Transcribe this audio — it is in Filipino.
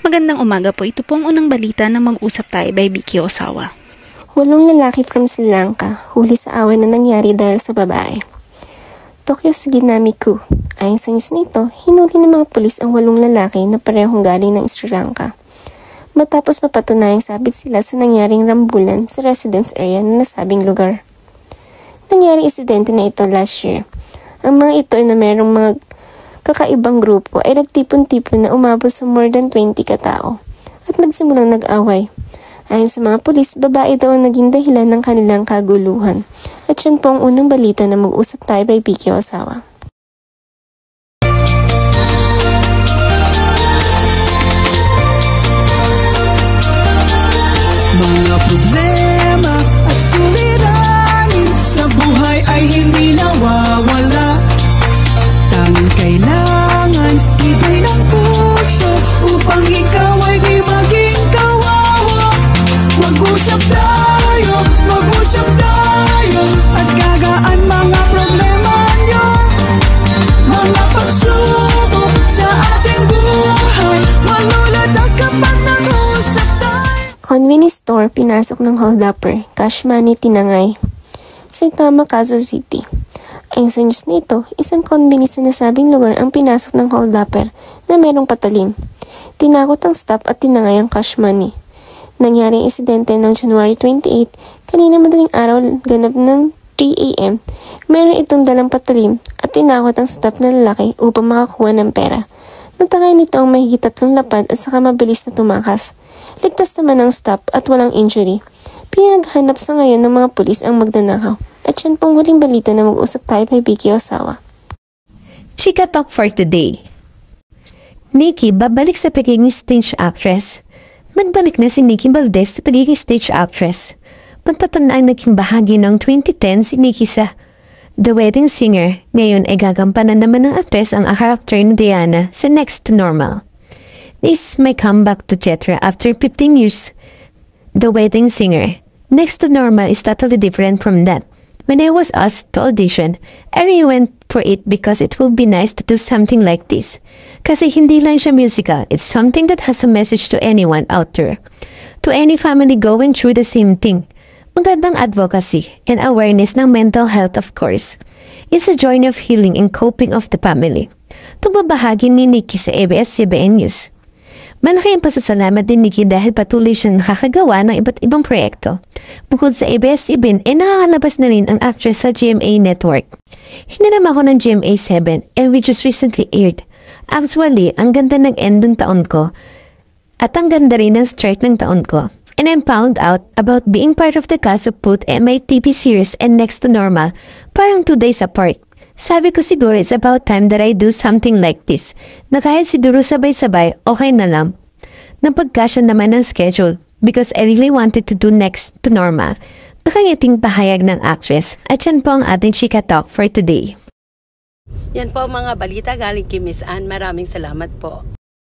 Magandang umaga po. Ito po ang unang balita na mag-usap tayo by Vicky Osawa. 8 lalaki from Sri Lanka huli sa away na nangyari dahil sa babae. Tokyo Suginami Coup. Ayon sa news nito, hinuli ng mga pulis ang 8 lalaki na parehong galing ng Sri Lanka. Matapos mapatunayang sabit sila sa nangyaring rambulan sa residence area na nasabing lugar. Nangyaring insidente na ito last year. Ang mga ito ay na mayroong mga kakaibang grupo ay nagtipon-tipon na umabot sa more than 20 katao at magsimulang nag-away. Ayon sa mga pulis, babae daw ang naging dahilan ng kanilang kaguluhan. At yan po ang unang balita na mag-usap tayo by Vicky Osawa. Mga problema at suliranin sa buhay ay hindi nawawala. Tanging kailangan ibay ng puso upang ikaw ay di maging kawawa. Mag-usap tayo at gagaan mga problema nyo. Mga pagsubok sa ating buhay malulatas kapag nag-usap tayo. Convenience store pinasok ng hold-upper, cash money tinangay. Saitama, Quezon City. Ayon sa news nito, isang convenience na nasabing lugar ang pinasok ng hold-upper na merong patalim. Tinakot ang staff at tinangay ang cash money. Nangyaring insidente noong January 28, kanina madaling araw ganap ng 3 a.m. Meron itong dalang patalim at tinakot ang staff na lalaki upang makakuha ng pera. Natakay nito ang mahigit 3 lapad at saka mabilis na tumakas. Ligtas naman ang staff at walang injury. Pinaghanap sa ngayon ng mga pulis ang magnanakaw. At yan pong huling balita na mag-usap tayo kay Vicky Osawa. Chika Talk for today. Nikki babalik sa pagiging stage actress. Nagbalik na si Nikki Valdez sa pagiging stage actress. Magtatandaan naging bahagi ng 2010 si Nikki sa The Wedding Singer. Ngayon ay gagampanan naman ng actress ang karakter ni Diana sa Next to Normal. This is my comeback to theater after 15 years. The Wedding Singer. Next to Normal is totally different from that. When I was asked to audition, I really went for it because it would be nice to do something like this. Kasi hindi lang siya musical, it's something that has a message to anyone out there. To any family going through the same thing. Magandang advocacy and awareness ng mental health, of course. It's a journey of healing and coping of the family. Pagbabahagi ni Nikki sa ABS-CBN News. Malaki ang pasasalamat din Nikki dahil patuloy siyang nakakagawa ng iba't ibang proyekto. Bukod sa ABS-CBN, nakakalabas na rin ang actress sa GMA Network. Hinanam ako ng GMA 7 and we just recently aired. Actually, ang ganda ng end ng taon ko at ang ganda rin ng start ng taon ko. And I found out about being part of the cast of both my TV series and Next to Normal parang 2 days apart. Sabi ko siguro it's about time that I do something like this. Na kahit siguro sabay-sabay, okay na lang. Napagkasya naman ng schedule because I really wanted to do Next to Normal. Nakangiting pahayag ng actress at yan po ang ating Chika Talk for today. Yan po mga balita galing kay Miss Ann. Maraming salamat po.